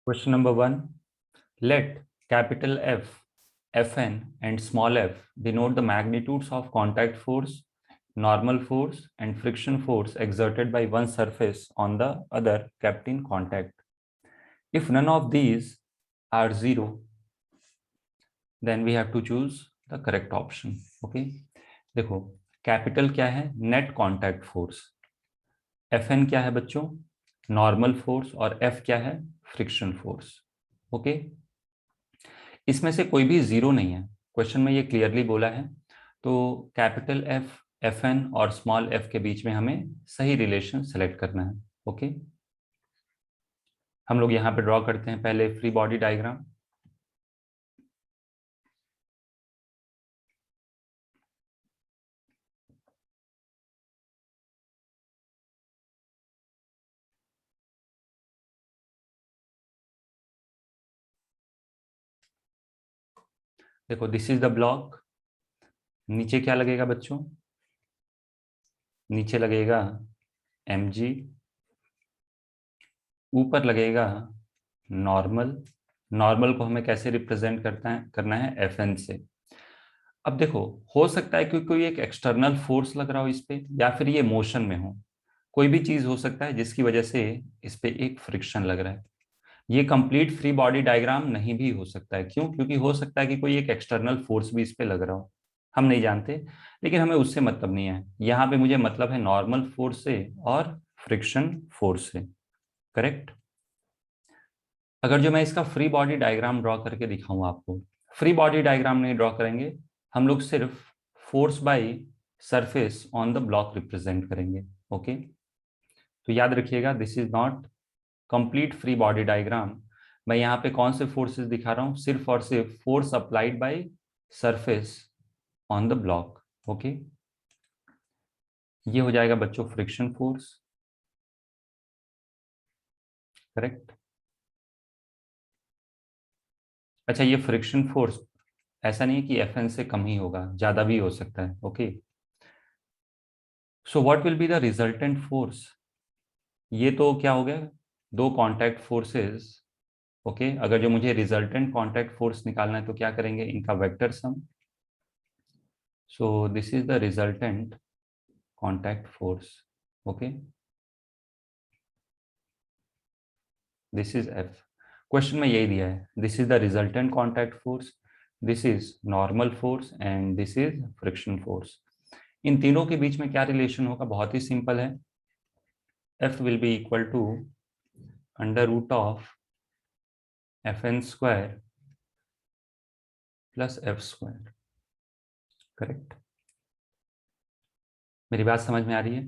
Question number 1. Let capital F, Fn and small f denote the magnitudes of contact force, normal force and friction force exerted by one surface on the other kept in contact. If none of these are 0, then we have to choose the correct option. Okay. देखो capital क्या है? Net contact force. Fn क्या है बच्चों? Normal force. और F क्या है? Friction force. Okay. इसमें से कोई भी 0 नहीं है. क्वेश्चन में ये क्लियरली बोला है. तो कैपिटल F, Fn और स्मॉल f के बीच में हमें सही रिलेशन सेलेक्ट करना है. ओके. हम लोग यहाँ पे ड्रॉ करते हैं पहले फ्री बॉडी डायग्राम. देखो दिस इज द ब्लॉक. नीचे क्या लगेगा बच्चों? नीचे लगेगा mg. ऊपर लगेगा नॉर्मल. नॉर्मल को हमें कैसे रिप्रेजेंट करना है Fn से. अब देखो हो सकता है कि कोई एक एक्सटर्नल फोर्स लग रहा हो इस पे, या फिर ये मोशन में हो. कोई भी चीज हो सकता है जिसकी वजह से इस पे एक फ्रिक्शन लग रहा है. ये कंप्लीट फ्री बॉडी डायग्राम नहीं भी हो सकता है. क्यों? क्योंकि हो सकता है कि कोई एक एक्सटर्नल फोर्स भी इस पे लग रहा हो. हम नहीं जानते, लेकिन हमें उससे मतलब नहीं है. यहाँ पे मुझे मतलब है नॉर्मल फोर्स से और फ्रिक्शन फोर्स से. करेक्ट. अगर जो मैं इसका फ्री बॉडी डायग्राम ड्रॉ करके दिखाऊं आपको, फ्री बॉडी डायग्राम नहीं ड्रॉ करेंगे हम लोग, सिर्फ force by surface on the block represent करेंगे. ओके. तो याद रखिएगा this is not complete free body diagram. मैं यहाँ पे कौन से फोर्सेस दिखा रहा हूँ? सिर्फ और सिर्फ force applied by surface on the block. Okay. ये हो जाएगा बच्चों फ्रिक्शन फोर्स. करेक्ट. अच्छा, ये फ्रिक्शन फोर्स ऐसा नहीं है कि Fn से कम ही होगा, ज्यादा भी हो सकता है. Okay. So what will be the resultant force? ये तो क्या हो गया? दो कांटेक्ट फोर्सेस. ओके. अगर जो मुझे रिजल्टेंट कांटेक्ट फोर्स निकालना है तो क्या करेंगे? इनका vector sum. So this is the resultant contact force. Okay. This is F. Question में यही दिया है. This is the resultant contact force, this is normal force and this is friction force. इन तीनों के बीच में क्या रिलेशन होगा? बहुत ही सिंपल है. F will be equal to under root of Fn square plus F square. Correct. मेरी बात समझ में आ रही है?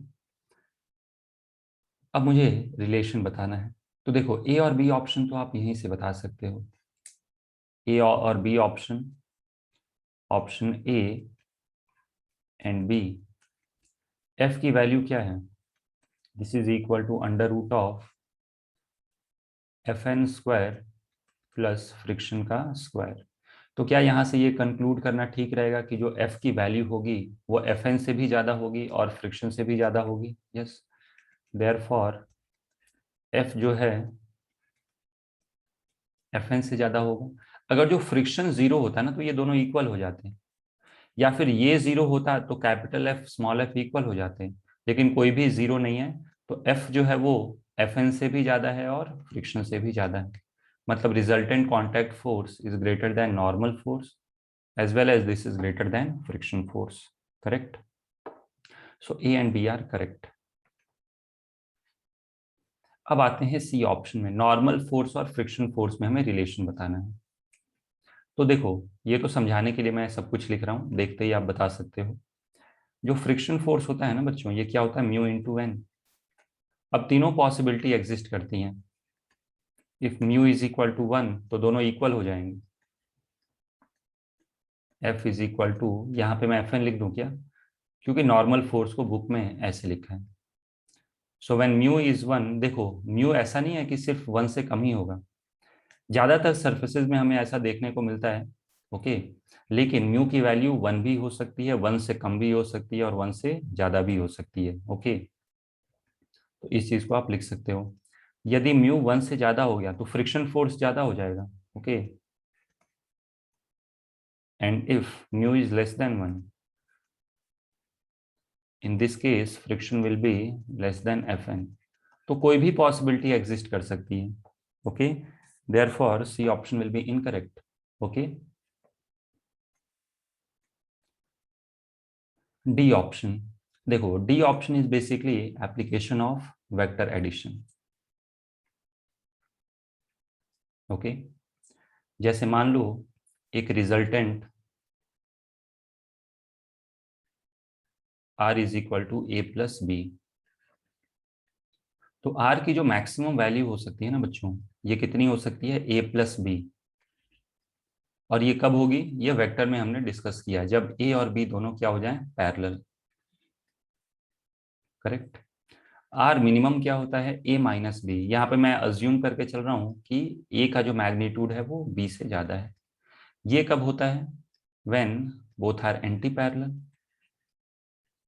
अब मुझे रिलेशन बताना है. तो देखो A और B ऑप्शन तो आप यहीं से बता सकते हो. A और B option, option A and B. F की वैल्यू क्या है? This is equal to under root of Fn square plus friction का स्क्वायर. तो क्या यहाँ से ये कंक्लूड करना ठीक रहेगा कि जो F की वैल्यू होगी वो Fn से भी ज्यादा होगी और फ्रिक्शन से भी ज्यादा होगी? यस. देयरफॉर F जो है Fn से ज्यादा होगा. अगर जो फ्रिक्शन 0 होता है ना तो ये दोनों इक्वल हो जाते हैं, या फिर ये 0 होता तो capital F small f equal हो जाते हैं. लेकिन कोई भी 0 नहीं है, तो F जो है वो Fn से भी ज्यादा है और फ्रिक्शन से भी ज्यादा है. मतलब resultant contact force is greater than normal force as well as this is greater than friction force. Correct. So A and B are correct. अब आते हैं सी ऑप्शन में. नॉर्मल फोर्स और फ्रिक्शन फोर्स में हमें रिलेशन बताना है. तो देखो ये तो समझाने के लिए मैं सब कुछ लिख रहा हूं, देखते ही आप बता सकते हो. जो फ्रिक्शन फोर्स होता है ना बच्चों, ये क्या होता है? Mu into N. अब तीनों पॉसिबिलिटी एग्जिस्ट करती हैं. If mu is equal to 1 तो दोनों इक्वल हो जाएंगे. F इज इक्वल टू, यहाँ पे मैं Fn लिख दूं क्या? क्योंकि नॉर्मल फोर्स को बुक में ऐसे लिखा है. सो व्हेन म्यू इज 1, देखो म्यू ऐसा नहीं है कि सिर्फ 1 से कम ही होगा. ज्यादातर सर्फेसेज में हमें ऐसा देखने को मिलता है. ओके. लेकिन म्यू की वैल्यू 1 भी हो सकती है, 1 से कम भी हो सकती है और 1 से ज्यादा भी हो सकती है. ओके. तो इस चीज को आप लिख सकते हो. यदि म्यू 1 से ज्यादा हो गया तो फ्रिक्शन फोर्स ज्यादा हो जाएगा, okay. And if mu is less than 1, in this case friction will be less than Fn। तो कोई भी पॉसिबिलिटी एग्जिस्ट कर सकती है, okay. Therefore C option will be incorrect, okay. D option, देखो D option is basically application of vector addition, okay. जैसे मान लो एक resultant R is equal to A plus B, तो R की जो मैक्सिमम वैल्यू हो सकती है ना बच्चों, ये कितनी हो सकती है, ए प्लस बी। और ये कब होगी, ये वेक्टर में हमने डिस्कस किया, जब ए और बी दोनों क्या हो जाएं, पैरेलल, करेक्ट। आर मिनिमम क्या होता है, ए माइनस बी। यहाँ पे मैं अज्यूम करके चल रहा हूँ कि ए का जो मैग्नीट्यूड है वो बी से ज्यादा है। ये कब होता है, when both are anti parallel,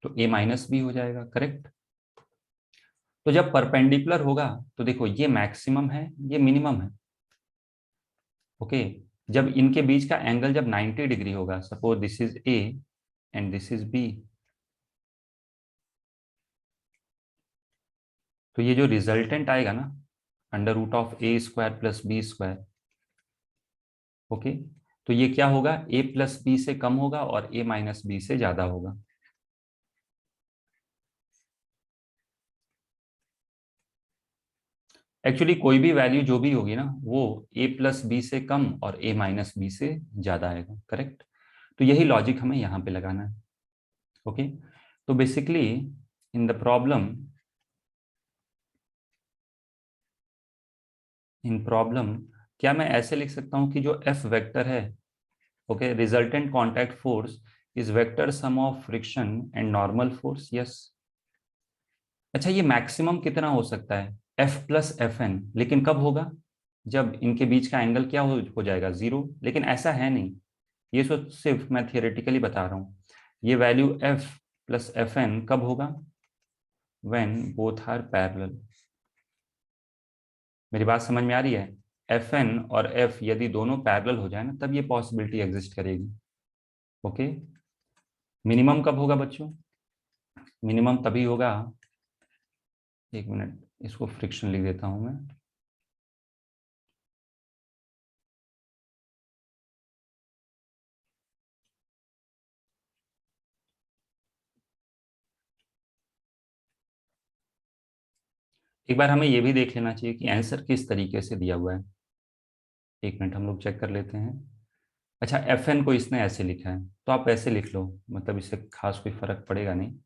तो ए माइनस बी हो जाएगा, करेक्ट। तो जब परपेंडिकुलर होगा तो देखो ये मैक्सिमम है, ये मिनिमम है, ओके। जब इनके बीच का एंगल जब 90 डिग्री होगा, suppose this is A and this is B, तो ये जो रिजल्टेंट आएगा ना, under root of A square plus B square, okay. तो ये क्या होगा, ए प्लस बी से कम होगा और ए माइनस बी से ज्यादा होगा। एक्चुअली कोई भी वैल्यू जो भी होगी ना, वो ए प्लस बी से कम और ए माइनस बी से ज्यादा आएगा, करेक्ट। तो यही लॉजिक हमें यहाँ पे लगाना है, ओके। तो बेसिकली इन प्रॉब्लम क्या मैं ऐसे लिख सकता हूँ कि जो एफ वेक्टर है, okay, resultant contact force is vector sum of friction and normal force, yes. अच्छा, ये मैक्सिमम कितना हो सकता है, एफ प्लस एफ एन, लेकिन कब होगा, जब इनके बीच का एंगल क्या हो जाएगा, जीरो। लेकिन ऐसा है नहीं, ये सिर्फ मैं थियोरेटिकली बता रहा हूँ। ये value F plus F N कब होगा, व्हेन बोथ आर पैरेलल। मेरी बात समझ में आ रही है, एफ एन और एफ यदि दोनों पैरेलल हो जाए ना, तब ये पॉसिबिलिटी एग्जिस्ट करेगी, ओके। मिनिमम कब होगा बच्चों, मिनिमम तभी होगा, एक मिनट इसको फ्रिक्शन लिख देता हूं मैं। एक बार हमें यह भी देख लेना चाहिए कि आंसर किस तरीके से दिया हुआ है। एक मिनट हम लोग चेक कर लेते हैं। अच्छा, एफ एन को इसने ऐसे लिखा है, तो आप ऐसे लिख लो, मतलब इससे खास कोई फर्क पड़ेगा नहीं।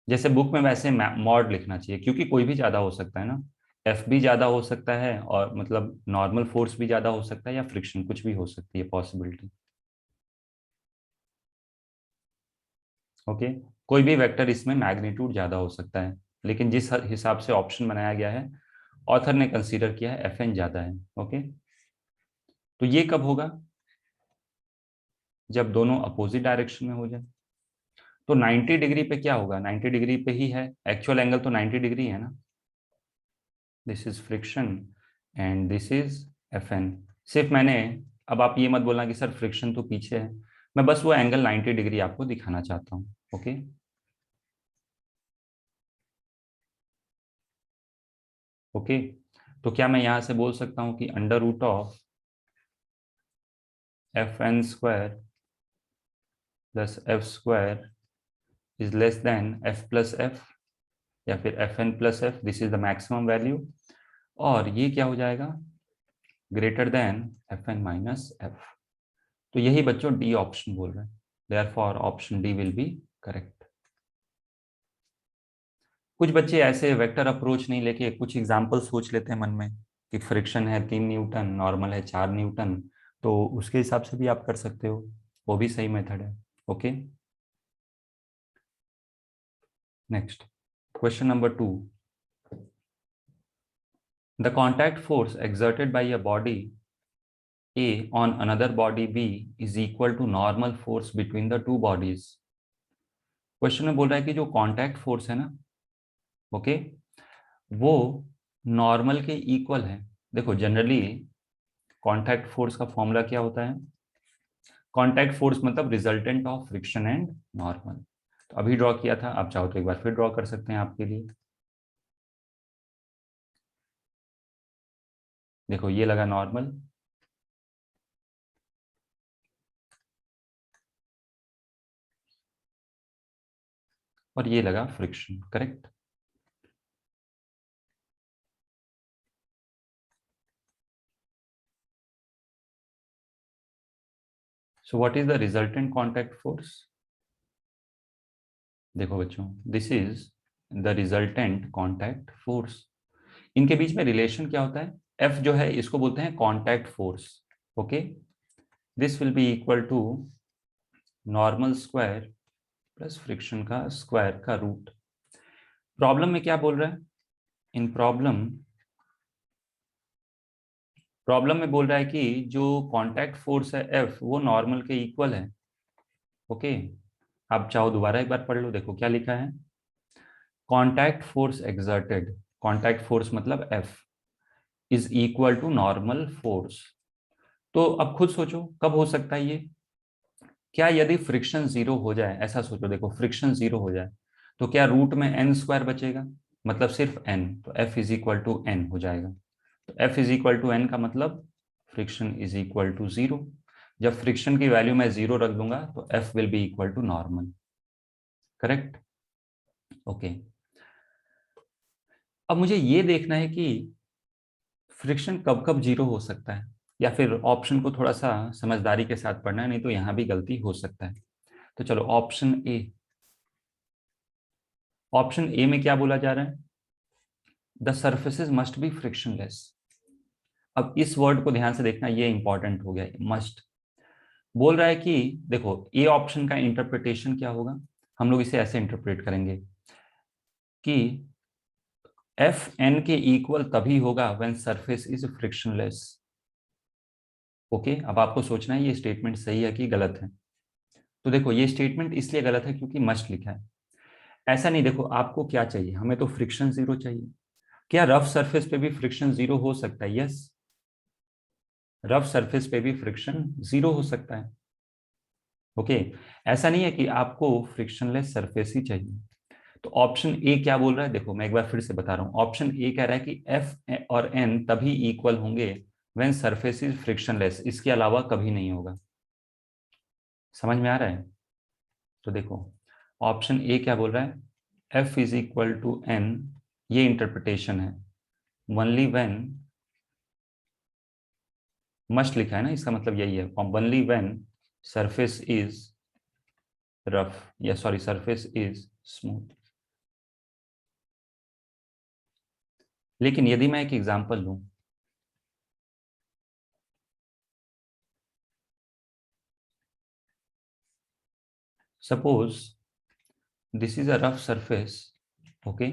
जैसे बुक में वैसे मॉड लिखना चाहिए, क्योंकि कोई भी ज्यादा हो सकता है ना, एफ भी ज्यादा हो सकता है और मतलब नॉर्मल फोर्स भी ज्यादा हो सकता है, या फ्रिक्शन, कुछ भी हो सकती है पॉसिबिलिटी, ओके। कोई भी वेक्टर इसमें मैग्नीट्यूड ज्यादा हो सकता है, लेकिन जिस हिसाब से ऑप्शन बनाया गया है, ऑथर ने कंसीडर किया है एफ एन ज्यादा है, ओके। तो ये कब होगा, जब दोनों अपोजिट डायरेक्शन में हो जाए। तो 90 डिग्री पे क्या होगा, 90 डिग्री पे ही है, एक्चुअल एंगल तो 90 डिग्री है ना। This is friction and this is F N. सिर्फ मैंने, अब आप ये मत बोलना कि सर फ्रिक्शन तो पीछे है, मैं बस वो एंगल 90 डिग्री आपको दिखाना चाहता हूँ, ओके। ओके, तो क्या मैं यहां से बोल सकता हूँ कि under root of F N square plus F square is less than F plus F, या फिर F N plus F, this is the maximum value, और ये क्या हो जाएगा, greater than F N minus F. तो यही बच्चों डी ऑप्शन बोल रहे हैं, therefore option D will be correct. कुछ बच्चे ऐसे वेक्टर अप्रोच नहीं लेके कुछ एग्जाम्पल सोच लेते हैं मन में, कि फ्रिक्शन है 3 न्यूटन, नॉर्मल है 4 न्यूटन, तो उसके हिसाब से भी आप कर सकते हो, वो भी सही मेथड है, okay. Next, question number 2। The contact force exerted by a body A on another body B is equal to normal force between the two bodies। Question में बोल रहा है कि जो कॉन्टैक्ट फोर्स है ना, ओके, वो नॉर्मल के इक्वल है। देखो जनरली कॉन्टैक्ट फोर्स का फॉर्मूला क्या होता है? कॉन्टैक्ट फोर्स मतलब resultant of friction and normal. तो अभी ड्रॉ किया था, आप चाहो तो एक बार फिर ड्रॉ कर सकते हैं आपके लिए। देखो ये लगा नॉर्मल, और ये लगा friction, correct. So what is the resultant contact force? देखो बच्चों, this is the resultant contact force. इनके बीच में रिलेशन क्या होता है? एफ जो है इसको बोलते हैं contact force. Okay, this will be equal to normal square plus friction का स्क्वायर का रूट। प्रॉब्लम में क्या बोल रहा है? इन प्रॉब्लम में बोल रहा है कि जो कांटेक्ट फोर्स है एफ वो नॉर्मल के इक्वल है। ओके, आप चाहो दोबारा एक बार पढ़ लो, देखो क्या लिखा है। Contact force exerted, contact force मतलब F is equal to normal force. तो अब खुद सोचो कब हो सकता है ये? क्या यदि फ्रिक्शन जीरो हो जाए, ऐसा सोचो, देखो फ्रिक्शन जीरो हो जाए तो क्या रूट में एन स्क्वायर बचेगा? मतलब सिर्फ एन, तो F is equal to N हो जाएगा। तो F is equal to N का मतलब friction is equal to zero. जब फ्रिक्शन की वैल्यू मैं जीरो रख दूंगा तो F will be equal to normal, correct. Okay, अब मुझे ये देखना है कि फ्रिक्शन कब कब जीरो हो सकता है, या फिर ऑप्शन को थोड़ा सा समझदारी के साथ पढ़ना है, नहीं तो यहां भी गलती हो सकता है। तो चलो ऑप्शन ए, ऑप्शन ए में क्या बोला जा रहा है? The surfaces must be frictionless. अब इस वर्ड को ध्यान से देखना, ये इंपॉर्टेंट हो गया, मस्ट बोल रहा है कि देखो ए ऑप्शन का इंटरप्रिटेशन क्या होगा? हम लोग इसे ऐसे इंटरप्रेट करेंगे कि एफ एन के इक्वल तभी होगा when surface is frictionless. Okay, अब आपको सोचना है ये स्टेटमेंट सही है कि गलत है। तो देखो ये स्टेटमेंट इसलिए गलत है क्योंकि मस्ट लिखा है। ऐसा नहीं, देखो आपको क्या चाहिए, हमें तो फ्रिक्शन जीरो चाहिए। क्या रफ सरफेस पे भी फ्रिक्शन जीरो हो सकता है? यस, रफ सरफेस पे भी फ्रिक्शन जीरो हो सकता है। ओके, ऐसा नहीं है कि आपको फ्रिक्शनलेस सरफेस ही चाहिए। तो ऑप्शन ए क्या बोल रहा है? देखो मैं एक बार फिर से बता रहा हूं, ऑप्शन ए कह रहा है कि एफ और एन तभी इक्वल होंगे व्हेन सरफेस इज फ्रिक्शनलेस, इसके अलावा कभी नहीं होगा। समझ में आ रहा है? तो देखो ऑप्शन ए क्या बोल रहा है, F is equal to N, ये इंटरप्रिटेशन है। ओनली व्हेन, मस्ट लिखा है ना, इसका मतलब यही है, only when surface is rough, या सॉरी सरफेस इज स्मूथ। लेकिन यदि मैं एक एग्जांपल लूं, suppose this is a rough surface. Okay,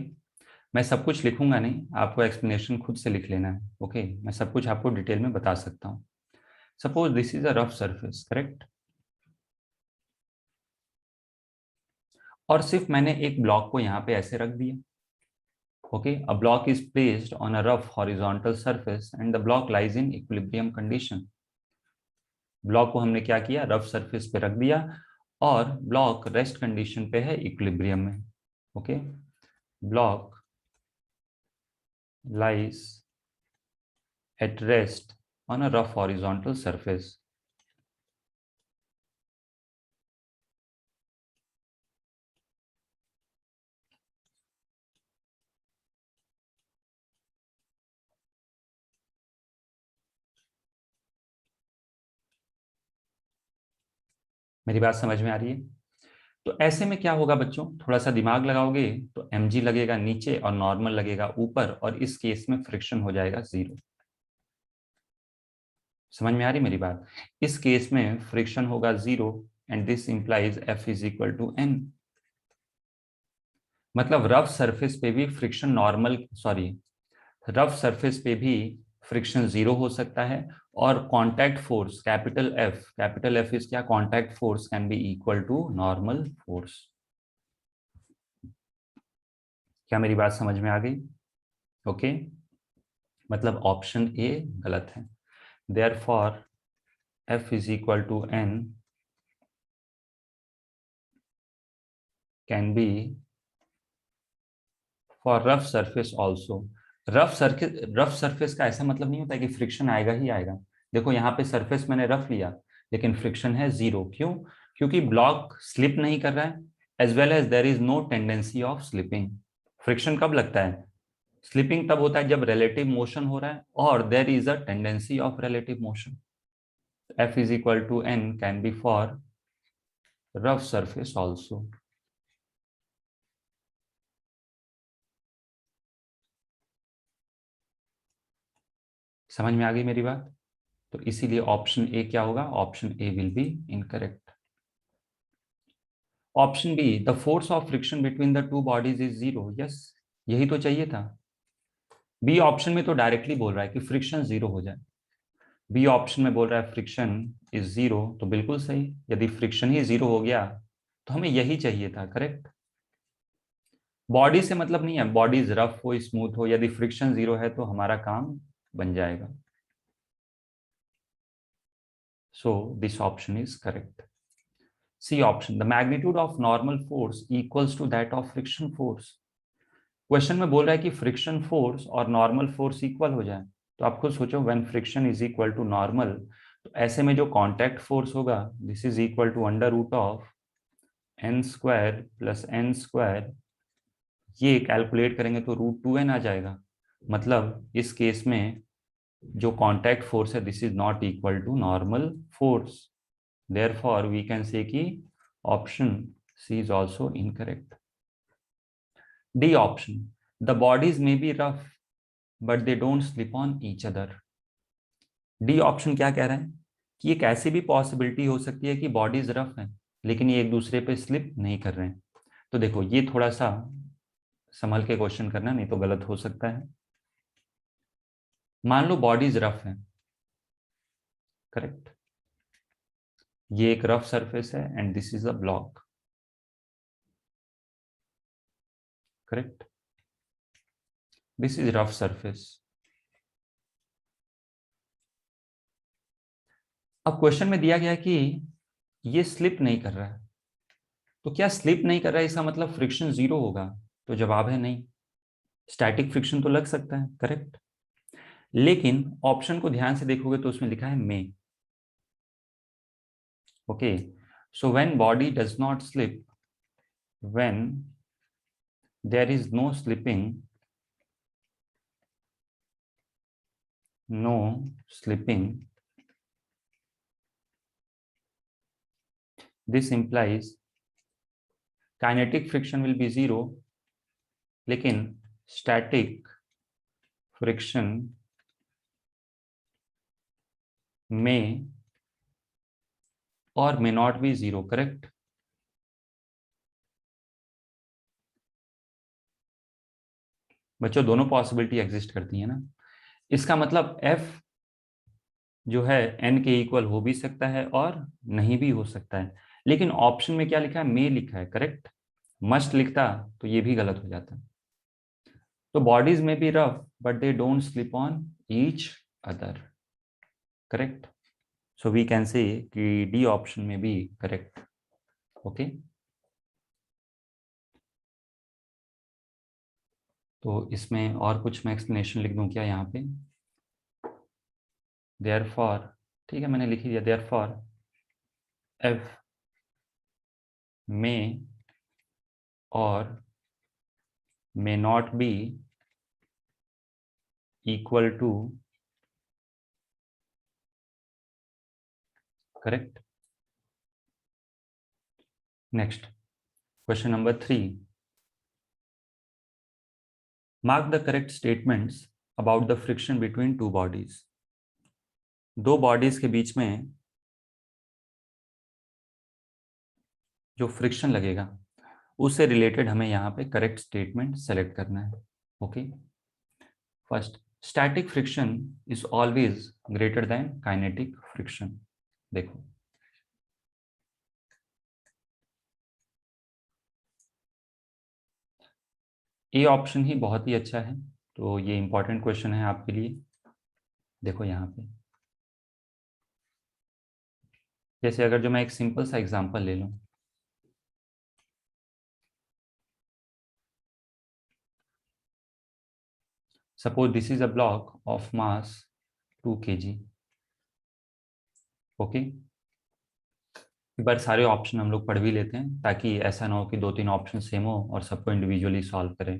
मैं सब कुछ लिखूंगा नहीं, आपको एक्सप्लेनेशन खुद से लिख लेना है। ओके, मैं सब कुछ आपको डिटेल में बता सकता हूँ। Suppose this is a rough surface, correct, और सिर्फ मैंने एक ब्लॉक को यहाँ पे ऐसे रख दिया। Okay, a block is placed on a rough horizontal surface and the block lies in equilibrium condition. Block को हमने क्या किया, रफ सरफेस पे रख दिया, और ब्लॉक रेस्ट कंडीशन पे है इक्विलिब्रियम में। Okay, block lies at rest on a rough horizontal surface। मेरी बात समझ में आ रही है? तो ऐसे में क्या होगा बच्चों, थोड़ा सा दिमाग लगाओगे तो mg लगेगा नीचे और नॉर्मल लगेगा ऊपर, और इस केस में फ्रिक्शन हो जाएगा जीरो। समझ में आ रही मेरी बात? इस केस में फ्रिक्शन होगा zero, and this implies F is equal to N. मतलब रफ सरफेस पे भी friction normal, sorry, rough surface पे भी फ्रिक्शन जीरो हो सकता है, और contact force capital F is क्या, contact force can be equal to normal force. क्या मेरी बात समझ में आ गई? ओके, मतलब ऑप्शन ए गलत है। Therefore F is equal to N can be for rough surface also. Rough surface का ऐसा मतलब नहीं होता कि फ्रिक्शन आएगा ही आएगा। देखो यहाँ पे सरफेस मैंने रफ लिया, लेकिन फ्रिक्शन है जीरो। क्यों? क्योंकि ब्लॉक स्लिप नहीं कर रहा है, as well as there is no tendency of slipping. Friction कब लगता है? स्लिपिंग तब होता है जब रिलेटिव मोशन हो रहा है और there is a tendency of relative motion. F is equal to N can be for rough surface also. समझ में आ गई मेरी बात? तो इसीलिए ऑप्शन ए क्या होगा? Option A will be incorrect. Option B, the force of friction between the two bodies is zero. Yes, यही तो चाहिए था। बी ऑप्शन में तो डायरेक्टली बोल रहा है कि फ्रिक्शन जीरो हो जाए। बी ऑप्शन में बोल रहा है फ्रिक्शन इज जीरो, तो बिल्कुल सही। यदि फ्रिक्शन ही जीरो हो गया तो हमें यही चाहिए था, करेक्ट। बॉडी से मतलब नहीं है, बॉडीज रफ हो स्मूथ हो, यदि फ्रिक्शन जीरो है तो हमारा काम बन जाएगा। So this option is correct. C option, the magnitude of normal force equals to that of friction force. Question में बोल रहा है कि फ्रिक्शन फोर्स और नॉर्मल फोर्स इक्वल हो जाए। तो आप खुद सोचो, when friction is equal to normal, तो ऐसे में जो कांटेक्ट फोर्स होगा this is equal to under root of N square plus N square. ये कैलकुलेट करेंगे तो रूट टू एन आ जाएगा। मतलब इस केस में जो कांटेक्ट फोर्स है this is not equal to normal force. Therefore, we can say कि option C is also incorrect. D option, the bodies may be rough, but they don't slip on each other. D option क्या कह रहा है कि एक ऐसी भी possibility हो सकती है कि बॉडीज रफ हैं, लेकिन ये एक दूसरे पे स्लिप नहीं कर रहे हैं। तो देखो, ये थोड़ा सा संभल के क्वेश्चन करना, नहीं तो गलत हो सकता है। मान लो बॉडीज रफ हैं, करेक्ट। ये एक रफ सरफेस है and this is a block, correct. This is rough surface. अब क्वेश्चन में दिया गया कि ये स्लिप नहीं कर रहा है, तो क्या स्लिप नहीं कर रहा है इसका मतलब फ्रिक्शन जीरो होगा? तो जवाब है नहीं। स्टैटिक फ्रिक्शन तो लग सकता है, करेक्ट, लेकिन ऑप्शन को ध्यान से देखोगे तो उसमें लिखा है may. Okay, so when body does not slip, when there is no slipping, no slipping, this implies kinetic friction will be zero, लेकिन स्टैटिक फ्रिक्शन में और may not be zero, correct. बच्चों, दोनों पॉसिबिलिटी एग्जिस्ट करती है ना। इसका मतलब F जो है N के इक्वल हो भी सकता है और नहीं भी हो सकता है, लेकिन ऑप्शन में क्या लिखा है? मे लिखा है, करेक्ट। मस्ट लिखता तो ये भी गलत हो जाता। तो बॉडीज में be rough but they don't slip on each other, correct. So we can say कि डी ऑप्शन में भी करेक्ट। ओके, तो इसमें और कुछ मैं एक्सप्लेनेशन लिख दूं क्या यहाँ पे? देयरफॉर, ठीक है, मैंने लिख दिया। देयरफॉर एफ में और may not be equal to, correct. Next, question number 3, mark the correct statements about the friction between two bodies. दो बॉडीज के बीच में जो फ्रिक्शन लगेगा उससे रिलेटेड हमें यहाँ पे करेक्ट स्टेटमेंट सेलेक्ट करना है। Okay, first, static friction is always greater than kinetic friction. देखो, ए ऑप्शन ही बहुत ही अच्छा है, तो ये इंपॉर्टेंट क्वेश्चन है आपके लिए। देखो यहाँ पे, जैसे अगर जो मैं एक सिंपल सा एग्जांपल ले लूं, suppose this is a block of mass 2 kg। Okay, एक बार सारे ऑप्शन हम लोग पढ़ भी लेते हैं ताकि ऐसा ना हो कि 2-3 ऑप्शन सेम हो और सबको इंडिविजुअली सॉल्व करें।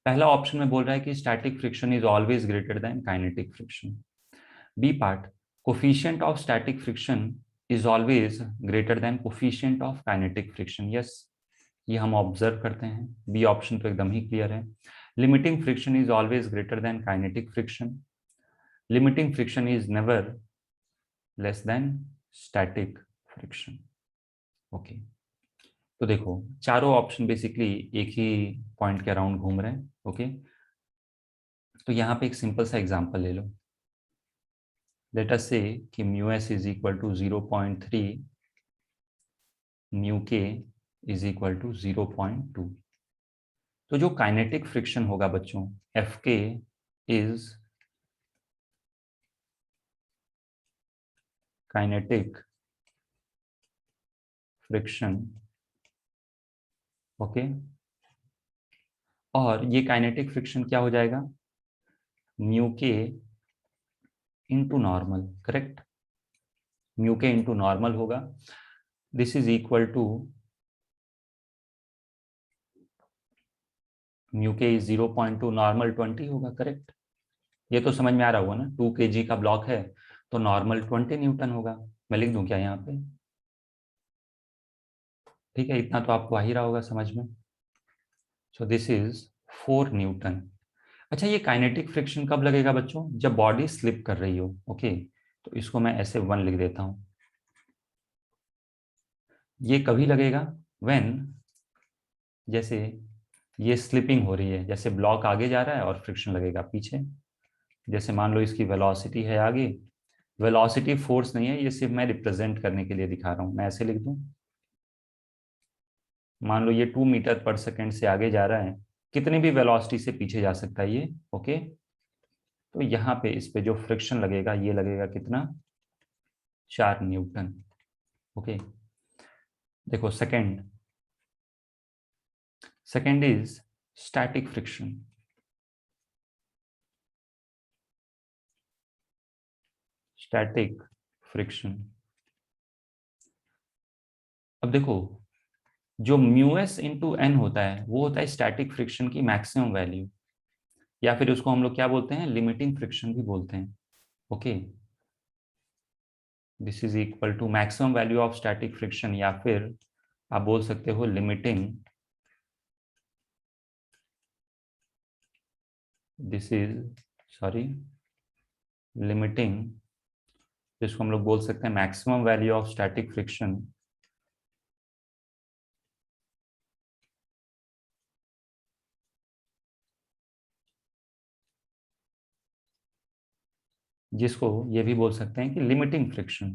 पहला ऑप्शन में बोल रहा है कि static friction is always greater than kinetic friction. B part, coefficient of static friction is always greater than coefficient of kinetic friction. Yes, ये हम ऑब्जर्व करते हैं। बी ऑप्शन तो एकदम ही क्लियर है। Limiting friction is always greater than kinetic friction. Limiting friction is never less than static friction. Okay, तो देखो चारों ऑप्शन बेसिकली एक ही पॉइंट के अराउंड घूम रहे हैं। ओके, तो यहाँ पे एक सिंपल सा एग्जांपल ले लो। लेट अस से कि mu S is equal to 0.3, mu K is equal to 0.2। तो जो काइनेटिक फ्रिक्शन होगा बच्चों, एफ के इज काइनेटिक फ्रिक्शन। ओके, और ये काइनेटिक फ्रिक्शन क्या हो जाएगा, mu K into normal. Correct, mu K into normal होगा। This is equal to mu K is 0.2, normal 20 होगा। करेक्ट, ये तो समझ में आ रहा होगा ना, 2 kg का ब्लॉक है तो नॉर्मल 20 न्यूटन होगा। मैं लिख दूं क्या यहाँ पे? ठीक है, इतना तो आपको आ ही रहा होगा समझ में। सो दिस इज 4 न्यूटन। अच्छा, ये काइनेटिक फ्रिक्शन कब लगेगा बच्चों? जब बॉडी स्लिप कर रही हो। ओके, तो इसको मैं ऐसे 1 लिख देता हूं। ये कभी लगेगा? व्हेन, जैसे ये स्लिपिंग हो रही है, जैसे ब्लॉक आगे जा रहा है और फ्रिक्शन लगेगा पीछे। जैसे मान लो इसकी वेलोसिटी है आगे, वेलोसिटी फोर्स नहीं है, ये सिर्फ मैं रिप्रेजेंट करने के लिए दिखा रहा हूं। मैं ऐसे लिख दूं, मान लो ये 2 मीटर पर सेकेंड से आगे जा रहा है, कितनी भी वेलोसिटी से पीछे जा सकता है ये। ओके, तो यहाँ पे इस पे जो फ्रिक्शन लगेगा ये लगेगा कितना, 4 न्यूटन। ओके, देखो second, second is static friction. Static friction, अब देखो जो म्यू एस इंटू एन होता है वो होता है स्टैटिक फ्रिक्शन की मैक्सिमम वैल्यू, या फिर उसको हम लोग क्या बोलते हैं, लिमिटिंग फ्रिक्शन भी बोलते हैं। Okay, this is equal to maximum value of static friction, या फिर आप बोल सकते हो limiting, this is, sorry, limiting, जिसको हम लोग बोल सकते हैं maximum value of static friction, जिसको ये भी बोल सकते हैं कि लिमिटिंग फ्रिक्शन।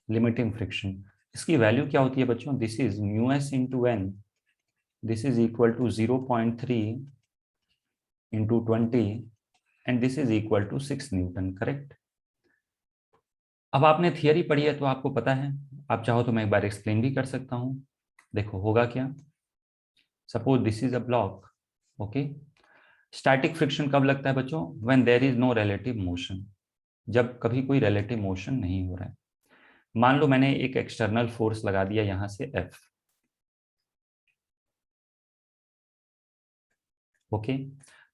लिमिटिंग फ्रिक्शन, इसकी वैल्यू क्या होती है बच्चों? This is mu S into N, this is equal to 0.3 into 20 and this is equal to 6 newton. Correct, अब आपने थियरी पढ़ी है तो आपको पता है, आप चाहो तो मैं एक बार एक्सप्लेन भी कर सकता हूं। देखो होगा क्या, suppose this is a block. Okay, static friction कब लगता है बच्चों? When there is no relative motion, जब कभी कोई रिलेटिव मोशन नहीं हो रहा है। मान लो मैंने एक एक्सटर्नल फोर्स लगा दिया यहां से F। ओके,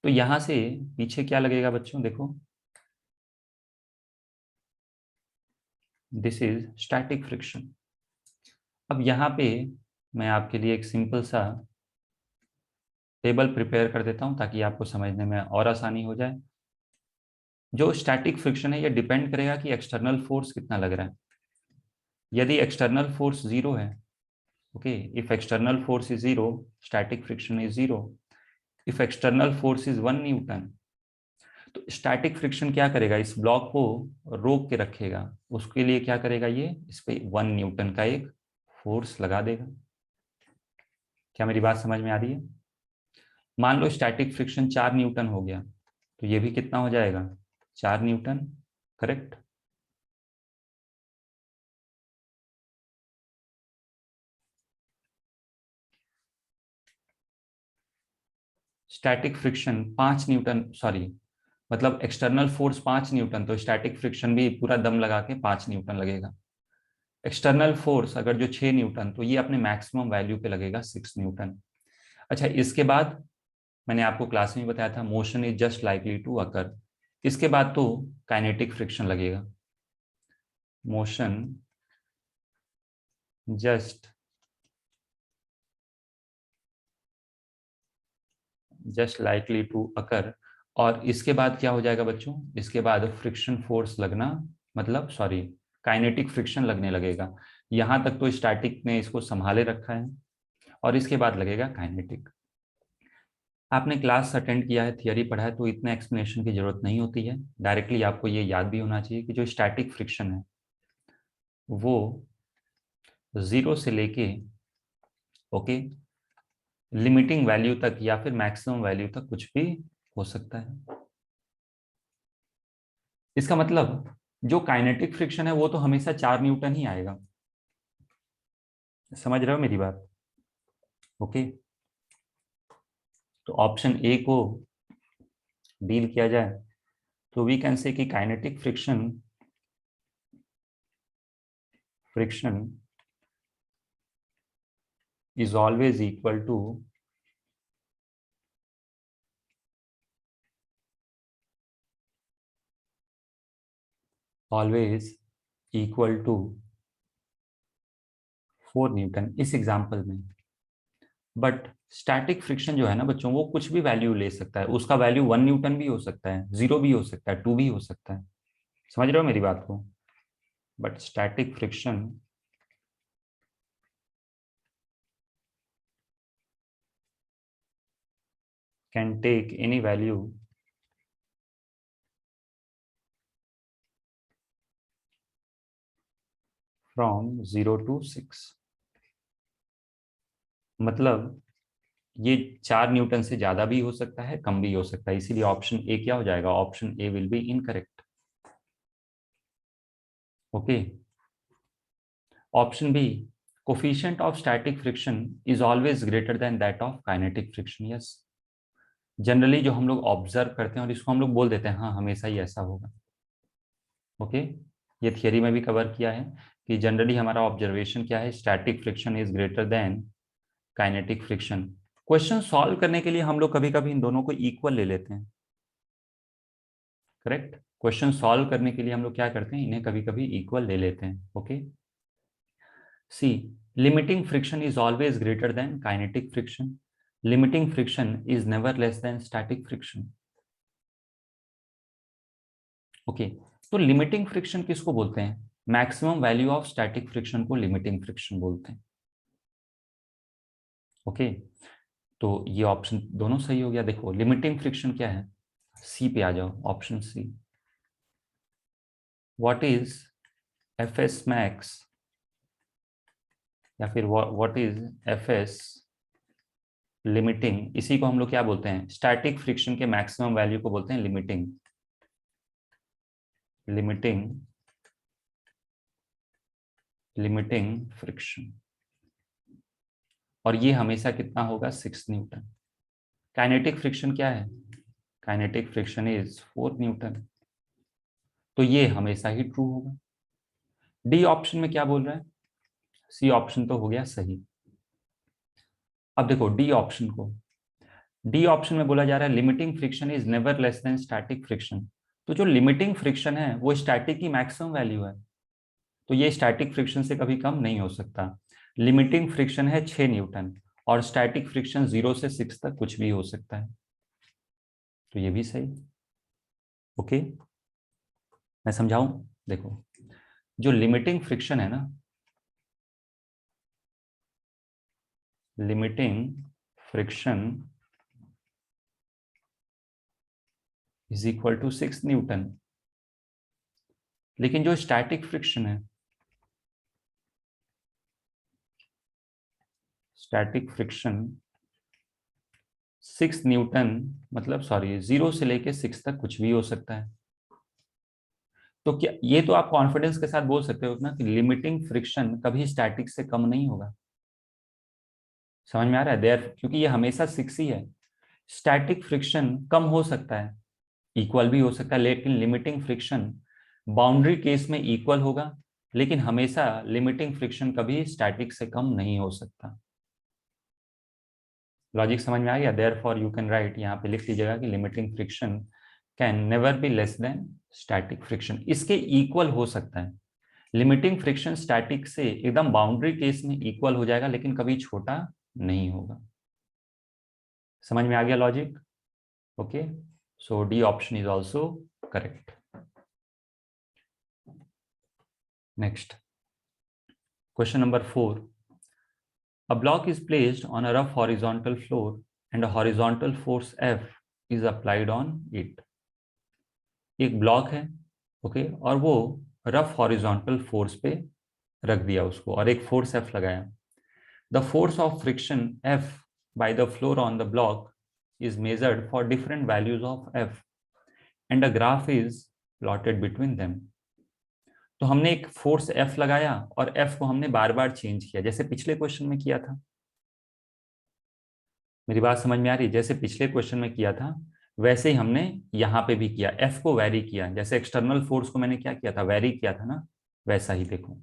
तो यहां से पीछे क्या लगेगा बच्चों? देखो, दिस इज स्टैटिक फ्रिक्शन। अब यहाँ पे मैं आपके लिए एक सिंपल सा टेबल प्रिपेयर कर देता हूं ताकि आपको समझने में और आसानी हो जाए। जो स्टैटिक फ्रिक्शन है ये डिपेंड करेगा कि एक्सटर्नल फोर्स कितना लग रहा है। यदि एक्सटर्नल फोर्स 0 है, okay, if external force is 0, static friction is 0। If external force is 1 Newton, तो स्टैटिक फ्रिक्शन क्या करेगा, इस ब्लॉक को रोक के रखेगा। उसके लिए क्या करेगा, ये इस पे 1 न्यूटन का एक फोर्स लगा देगा। क्या मेरी बात समझ में आ रही है? मान लो स्टैटिक फ्रिक्शन 4 न्यूटन हो गया, तो ये भी कितना हो जाएगा? 4 Newton, correct. Static friction 5 Newton, sorry, मतलब एक्सटर्नल फोर्स 5 न्यूटन, तो स्टैटिक फ्रिक्शन भी पूरा दम लगा के 5 न्यूटन लगेगा। एक्सटर्नल फोर्स अगर जो 6 न्यूटन, तो ये अपने मैक्सिमम वैल्यू पे लगेगा 6 न्यूटन। अच्छा, इसके बाद मैंने आपको क्लास में बताया था motion is just likely to occur. इसके बाद तो काइनेटिक फ्रिक्शन लगेगा। Motion just likely to occur. और इसके बाद क्या हो जाएगा बच्चों? इसके बाद फ्रिक्शन फोर्स लगना, मतलब सॉरी, काइनेटिक फ्रिक्शन लगने लगेगा। यहां तक तो स्टैटिक ने इसको संभाले रखा है, और इसके बाद लगेगा काइनेटिक। आपने क्लास अटेंड किया है, थियरी पढ़ा है, तो इतना एक्सप्लेनेशन की जरूरत नहीं होती है। डायरेक्टली आपको ये याद भी होना चाहिए कि जो स्टैटिक फ्रिक्शन है वो 0 से लेके, ओके, लिमिटिंग वैल्यू तक या फिर मैक्सिमम वैल्यू तक कुछ भी हो सकता है। इसका मतलब जो काइनेटिक फ्रिक्शन है वो तो हमेशा 4 न्यूटन ही आएगा। समझ रहे हो मेरी बात? ओके, तो ऑप्शन ए को डील किया जाए तो वी कैन से कि kinetic friction is always equal to always equal to 4 Newton इस एग्जांपल में। बट स्टैटिक फ्रिक्शन जो है ना बच्चों, वो कुछ भी वैल्यू ले सकता है। उसका वैल्यू 1 न्यूटन भी हो सकता है, 0 भी हो सकता है, 2 भी हो सकता है। समझ रहे हो मेरी बात को? But static friction can take any value from 0 to 6। मतलब ये 4 न्यूटन से ज्यादा भी हो सकता है, कम भी हो सकता है। इसीलिए ऑप्शन ए क्या हो जाएगा? Option A will be incorrect. Okay, option B, coefficient of static friction is always greater than that of kinetic friction. Yes, generally जो हम लोग ऑब्जर्व करते हैं और इसको हम लोग बोल देते हैं हाँ हमेशा ही ऐसा होगा। ओके, ये थियरी में भी कवर किया है कि जनरली हमारा ऑब्जर्वेशन क्या है? Static friction is greater than kinetic friction. Question solve करने के लिए हम लोग कभी कभी इन दोनों को इक्वल ले लेते हैं, करेक्ट। क्वेश्चन सॉल्व करने के लिए हम लोग क्या करते हैं? इन्हें कभी कभी इक्वल ले लेते हैं। Okay, C, limiting friction is always greater than kinetic friction. Limiting friction is never less than static friction. Okay, तो लिमिटिंग फ्रिक्शन किसको बोलते हैं? Maximum value of static friction को लिमिटिंग फ्रिक्शन बोलते हैं। ओके, तो ये ऑप्शन दोनों सही हो गया। देखो लिमिटिंग फ्रिक्शन क्या है, सी पे आ जाओ, option C. What is F S max, या फिर what is F S limiting? इसी को हम लोग क्या बोलते हैं? स्टैटिक फ्रिक्शन के मैक्सिमम वैल्यू को बोलते हैं लिमिटिंग। लिमिटिंग लिमिटिंग फ्रिक्शन, और ये हमेशा कितना होगा? 6 न्यूटन। काइनेटिक फ्रिक्शन क्या है? Kinetic friction is 4 Newton. तो ये हमेशा ही ट्रू होगा। डी ऑप्शन में क्या बोल रहा है? सी ऑप्शन तो हो गया सही। अब देखो डी ऑप्शन को, डी ऑप्शन में बोला जा रहा है limiting friction is never less than static friction. तो जो लिमिटिंग फ्रिक्शन है वो स्टैटिक की मैक्सिमम वैल्यू है, तो ये स्टैटिक फ्रिक्शन से कभी कम नहीं हो सकता। लिमिटिंग फ्रिक्शन है 6 न्यूटन, और स्टैटिक फ्रिक्शन 0 से 6 तक कुछ भी हो सकता है, तो ये भी सही। ओके, मैं समझाऊं? देखो, जो लिमिटिंग फ्रिक्शन है ना, limiting friction is equal to 6 newton. लेकिन जो स्टैटिक फ्रिक्शन है, स्टैटिक फ्रिक्शन 6 न्यूटन, मतलब सॉरी 0 से लेके 6 तक कुछ भी हो सकता है। तो क्या ये तो आप कॉन्फिडेंस के साथ बोल सकते हो ना कि लिमिटिंग फ्रिक्शन कभी स्टैटिक से कम नहीं होगा। समझ में आ रहा है देयर, क्योंकि ये हमेशा 6 ही है। स्टैटिक फ्रिक्शन कम हो सकता है, इक्वल भी हो सकता है, लेकिन लिमिटिंग फ्रिक्शन बाउंड्री केस में इक्वल होगा, लेकिन हमेशा लिमिटिंग फ्रिक्शन कभी स्टैटिक से कम नहीं हो सकता। लॉजिक समझ में आ गया? Therefore you can write, यहाँ पे लिख लीजिएगा कि limiting friction can never be less than static friction. इसके इक्वल हो सकता है, लिमिटिंग फ्रिक्शन स्टैटिक से एकदम बाउंड्री केस में इक्वल हो जाएगा, लेकिन कभी छोटा नहीं होगा। समझ में आ गया logic? Okay, so D option is also correct. Next, question number 4। A block is placed on a rough horizontal floor and a horizontal force F is applied on it. एक ब्लॉक है, ओके, और वो rough horizontal force पे रख दिया उसको और एक फोर्स F लगाया। The force of friction F by the floor on the block is measured for different values of F and a graph is plotted between them. तो हमने एक फोर्स F लगाया और F को हमने बार बार चेंज किया, जैसे पिछले क्वेश्चन में किया था। मेरी बात समझ में आ रही है? जैसे पिछले क्वेश्चन में किया था वैसे ही हमने यहाँ पे भी किया, एफ को वैरी किया, जैसे एक्सटर्नल फोर्स को मैंने क्या किया था, वैरी किया था ना, वैसा ही देखो।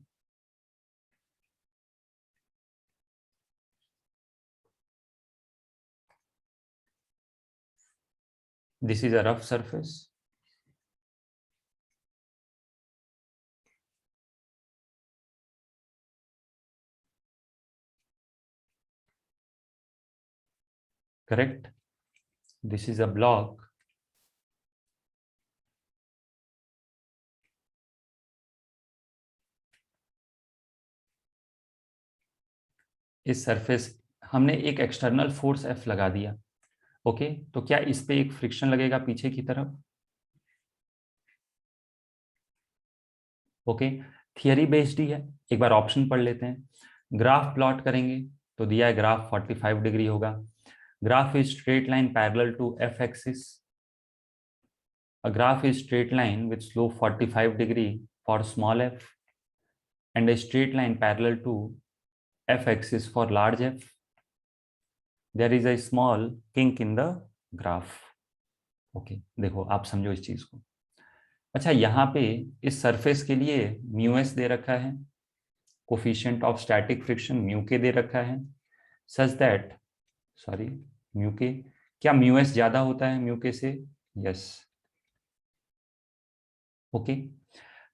This is a rough surface, correct. This is a block, इस सरफेस हमने एक एक्सटर्नल फोर्स एफ लगा दिया, ओके। तो क्या इस पे एक फ्रिक्शन लगेगा पीछे की तरफ, ओके। थियरी बेस्ड ही है, एक बार ऑप्शन पढ़ लेते हैं। ग्राफ प्लॉट करेंगे तो दिया है ग्राफ 45 डिग्री होगा। Graph is straight line parallel to F axis. A graph is straight line with slope 45 degree for small f and a straight line parallel to f axis for large f. There is a small kink in the graph. Okay, देखो आप समझो इस चीज को। अच्छा, यहाँ पे इस सरफेस के लिए म्यू एस दे रखा है, coefficient of static friction mu के दे रखा है, सच दैट, सॉरी म्यू के, क्या म्यू एस ज्यादा होता है म्यू के से? Yes, okay.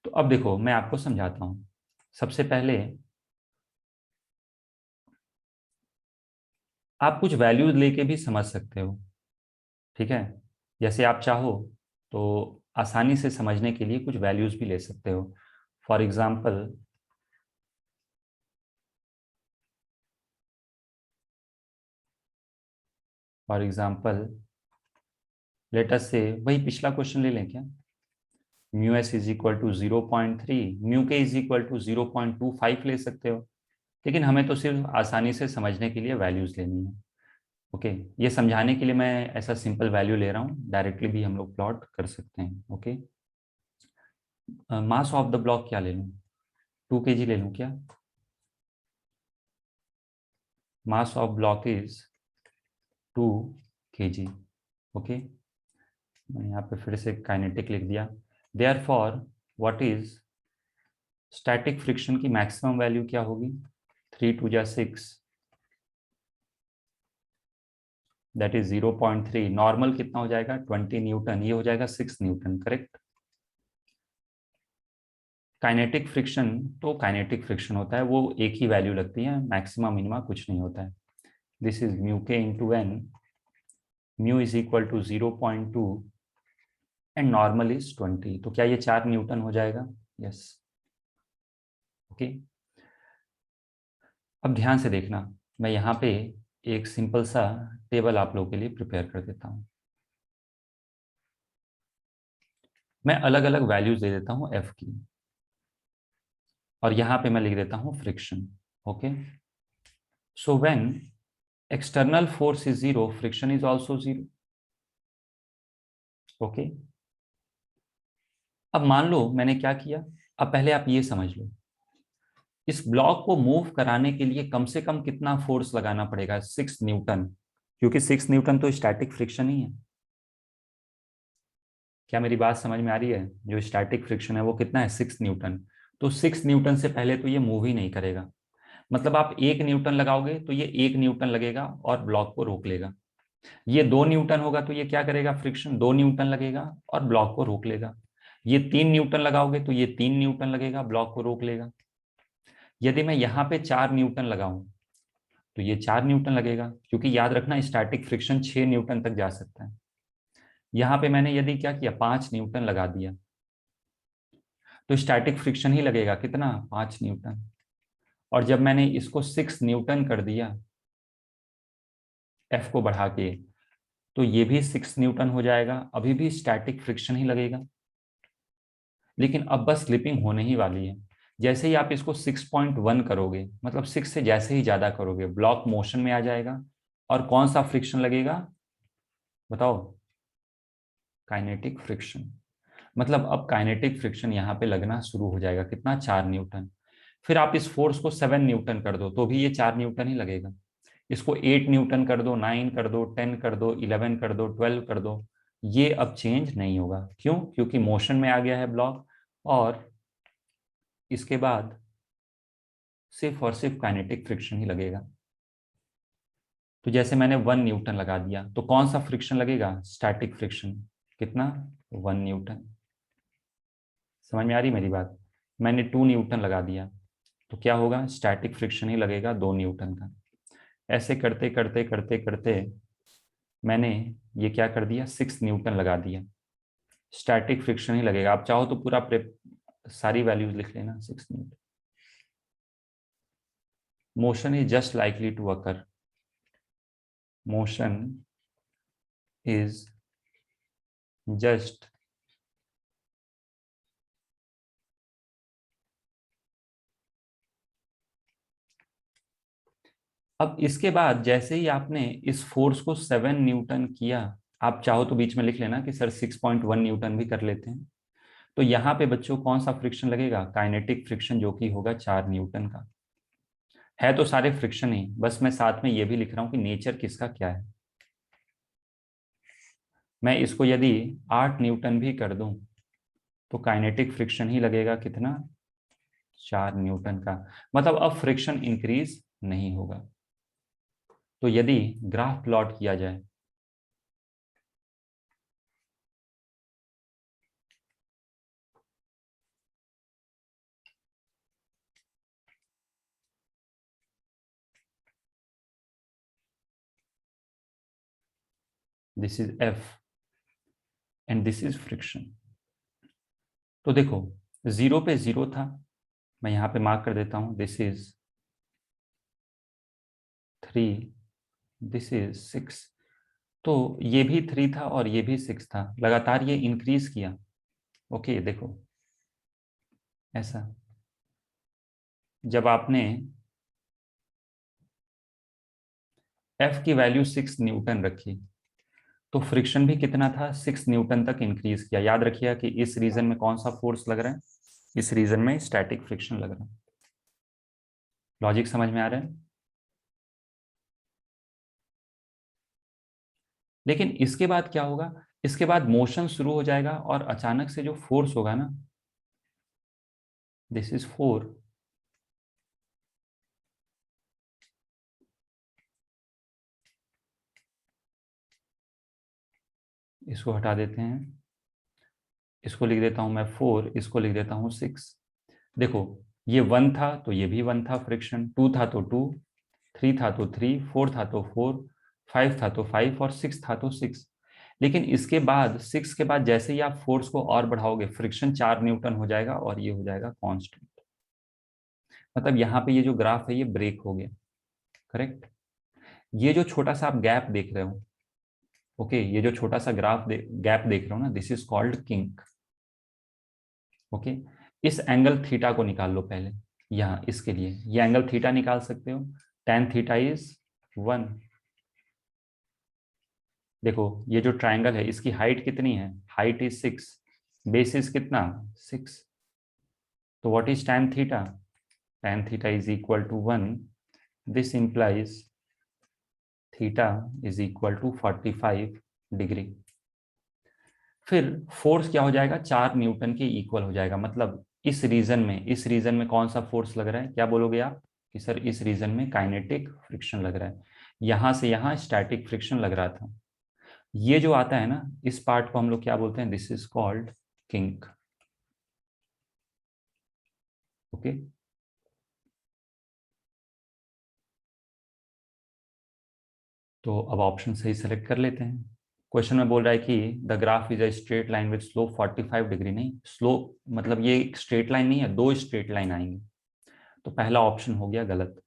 तो अब देखो मैं आपको समझाता हूं। सबसे पहले आप कुछ वैल्यूज लेके भी समझ सकते हो, ठीक है। जैसे आप चाहो तो आसानी से समझने के लिए कुछ वैल्यूज भी ले सकते हो। फॉर एग्जाम्पल, लेट अस से वही पिछला क्वेश्चन ले लें क्या, mu S is equal to 0.3, mu K is equal to 0.25 ले सकते हो, लेकिन हमें तो सिर्फ आसानी से समझने के लिए वैल्यूज लेनी है, ओके। ये समझाने के लिए मैं ऐसा सिंपल वैल्यू ले रहा हूँ, डायरेक्टली भी हम लोग प्लॉट कर सकते हैं, okay. Mass of the block क्या ले लूँ, 2 kg ले लूँ क्या? Mass of block is 2 kg, okay. मैंने यहाँ पे फिर से काइनेटिक लिख दिया। Therefore what is static friction की मैक्सिमम वैल्यू क्या होगी? 3 2 जा 6, दैट इज 0.3। नॉर्मल कितना हो जाएगा? 20 न्यूटन, ये हो जाएगा 6 न्यूटन, करेक्ट। काइनेटिक फ्रिक्शन तो काइनेटिक फ्रिक्शन होता है, वो एक ही वैल्यू लगती है, मैक्सिमम मिनिमा कुछ नहीं होता है। This is mu K into N, mu is equal to 0.2 and normal is 20, तो क्या ये 4 न्यूटन हो जाएगा? Yes, okay. अब ध्यान से देखना, मैं यहाँ पे एक सिंपल सा टेबल आप लोगों के लिए प्रिपेयर कर देता हूँ। मैं अलग अलग वैल्यूज दे देता हूँ एफ की, और यहाँ पे मैं लिख देता हूँ friction, okay. So when external force is zero, friction is also zero. Okay, अब मान लो मैंने क्या किया, अब पहले आप ये समझ लो, इस ब्लॉक को मूव कराने के लिए कम से कम कितना फोर्स लगाना पड़ेगा, 6 न्यूटन, क्योंकि 6 न्यूटन तो स्टैटिक फ्रिक्शन ही है। क्या मेरी बात समझ में आ रही है? जो स्टैटिक फ्रिक्शन है वो कितना है, 6 न्यूटन। तो 6 न्यूटन से पहले तो ये मूव ही नहीं करेगा। मतलब आप 1 न्यूटन लगाओगे तो ये 1 न्यूटन लगेगा और ब्लॉक को रोक लेगा। ये 2 न्यूटन होगा तो ये क्या करेगा, फ्रिक्शन 2 न्यूटन लगेगा और ब्लॉक को रोक लेगा। ये 3 न्यूटन लगाओगे तो ये 3 न्यूटन लगेगा, ब्लॉक को रोक लेगा। यदि मैं यहाँ पे 4 न्यूटन लगाऊं तो ये 4 न्यूटन लगेगा, क्योंकि याद रखना स्टैटिक फ्रिक्शन 6 न्यूटन तक जा सकता है। यहाँ पे मैंने यदि क्या किया, 5 न्यूटन लगा दिया तो स्टैटिक फ्रिक्शन ही लगेगा, कितना, 5 न्यूटन। और जब मैंने इसको 6 न्यूटन कर दिया एफ को बढ़ा के, तो ये भी 6 न्यूटन हो जाएगा, अभी भी स्टैटिक फ्रिक्शन ही लगेगा। लेकिन अब बस स्लिपिंग होने ही वाली है। जैसे ही आप इसको 6.1 करोगे, मतलब 6 से जैसे ही ज्यादा करोगे, ब्लॉक मोशन में आ जाएगा। और कौन सा फ्रिक्शन लगेगा बताओ, काइनेटिक फ्रिक्शन। मतलब अब काइनेटिक फ्रिक्शन यहाँ पे लगना शुरू हो जाएगा, कितना, 4 न्यूटन। फिर आप इस फोर्स को 7 न्यूटन कर दो तो भी ये 4 न्यूटन ही लगेगा। इसको 8 न्यूटन कर दो, 9 कर दो, 10 कर दो, 11 कर दो, 12 कर दो, ये अब चेंज नहीं होगा। क्यों? क्योंकि मोशन में आ गया है ब्लॉक, और इसके बाद सिर्फ और सिर्फ काइनेटिक फ्रिक्शन ही लगेगा। तो जैसे मैंने 1 न्यूटन लगा दिया तो कौन सा फ्रिक्शन लगेगा, स्टैटिक फ्रिक्शन, कितना, 1 न्यूटन। समझ में आ रही मेरी बात? मैंने 2 न्यूटन लगा दिया तो क्या होगा, स्टैटिक फ्रिक्शन ही लगेगा 2 न्यूटन का। ऐसे करते करते करते करते मैंने ये क्या कर दिया, 6 न्यूटन लगा दिया, स्टैटिक फ्रिक्शन ही लगेगा। आप चाहो तो पूरा सारी वैल्यूज लिख लेना, 6 newton. Motion is just likely to occur, motion is just अब इसके बाद जैसे ही आपने इस फोर्स को 7 न्यूटन किया, आप चाहो तो बीच में लिख लेना कि सर 6.1 न्यूटन भी कर लेते हैं। तो यहाँ पे बच्चों कौन सा फ्रिक्शन लगेगा, काइनेटिक फ्रिक्शन, जो कि होगा 4 न्यूटन का। है तो सारे फ्रिक्शन ही, बस मैं साथ में ये भी लिख रहा हूँ कि नेचर किसका क्या है। मैं इसको यदि 8 न्यूटन भी कर दूं तो काइनेटिक फ्रिक्शन ही लगेगा, कितना, 4 न्यूटन का। मतलब अब फ्रिक्शन इंक्रीज नहीं होगा। तो यदि ग्राफ प्लॉट किया जाए, this is F and this is friction. तो देखो, 0 पे 0 था, मैं यहां पे मार्क कर देता हूं, दिस इज 3, दिस इज 6। तो ये भी 3 था और ये भी 6 था, लगातार ये इंक्रीज किया। ओके देखो, ऐसा जब आपने एफ की वैल्यू 6 न्यूटन रखी तो फ्रिक्शन भी कितना था, 6 न्यूटन तक इंक्रीज किया। याद रखिएगा कि इस रीजन में कौन सा फोर्स लग रहा है, इस रीजन में स्टैटिक फ्रिक्शन लग रहा है। लॉजिक समझ में आ रहा है? लेकिन इसके बाद क्या होगा, इसके बाद मोशन शुरू हो जाएगा और अचानक से जो फोर्स होगा ना, दिस इज 4, इसको हटा देते हैं, इसको लिख देता हूं मैं 4, इसको लिख देता हूं 6। देखो, ये 1 था तो ये भी 1 था फ्रिक्शन, 2 था तो 2, 3 था तो 3, 4 था तो 4, 5 था तो 5 और 6 था तो 6। लेकिन इसके बाद 6 के बाद जैसे ही आप फोर्स को और बढ़ाओगे, फ्रिक्शन 4 न्यूटन हो जाएगा और ये हो जाएगा कांस्टेंट। मतलब यहाँ पे ये जो ग्राफ है ये ब्रेक हो गया, करेक्ट। ये जो छोटा सा आप गैप देख रहे हो, ओके, ये जो छोटा सा गैप देख रहे हो ना, this is called kink. Okay, इस एंगल थीटा को निकाल लो पहले, यहाँ इसके लिए ये एंगल थीटा निकाल सकते हो। tan theta is 1। देखो ये जो ट्राइंगल है इसकी हाइट कितनी है, हाइट इज 6, बेसिस कितना 6, तो what is tan theta is equal to 1, this implies theta is equal to 45 degree. फिर फोर्स क्या हो जाएगा, 4 न्यूटन के इक्वल हो जाएगा। मतलब इस रीजन में कौन सा फोर्स लग रहा है, क्या बोलोगे आप कि सर इस रीजन में काइनेटिक फ्रिक्शन लग रहा है, यहां से यहां स्टैटिक फ्रिक्शन लग रहा था। ये जो आता है ना, इस पार्ट को हम लोग क्या बोलते हैं, this is called kink. Okay, तो अब ऑप्शन सही सेलेक्ट कर लेते हैं। क्वेश्चन में बोल रहा है कि the graph is a straight line with slope 45 degree. नहीं, स्लोप मतलब ये एक स्ट्रेट लाइन नहीं है, दो स्ट्रेट लाइन आएंगे, तो पहला ऑप्शन हो गया गलत।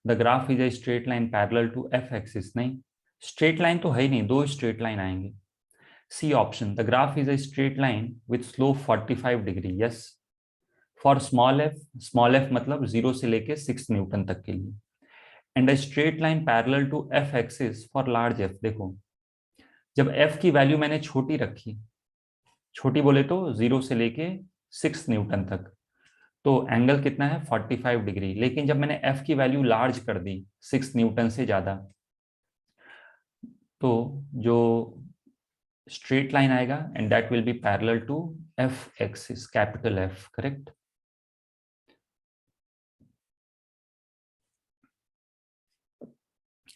The graph is a straight line parallel to F axis. नहीं, स्ट्रेट लाइन तो है ही नहीं, दो स्ट्रेट लाइन आएंगे। C option, the graph is a straight line with slope 45 degree. Yes, for small F मतलब 0 से लेके 6 न्यूटन तक के लिए, and a straight line parallel to F axis for large F. देखो जब एफ की वैल्यू मैंने छोटी रखी, छोटी बोले तो 0 से लेके 6 न्यूटन तक, तो एंगल कितना है 45 डिग्री। लेकिन जब मैंने एफ की वैल्यू लार्ज कर दी 6 न्यूटन से ज्यादा, तो जो स्ट्रेट लाइन आएगा and that will be parallel to F axis, capital F. Correct.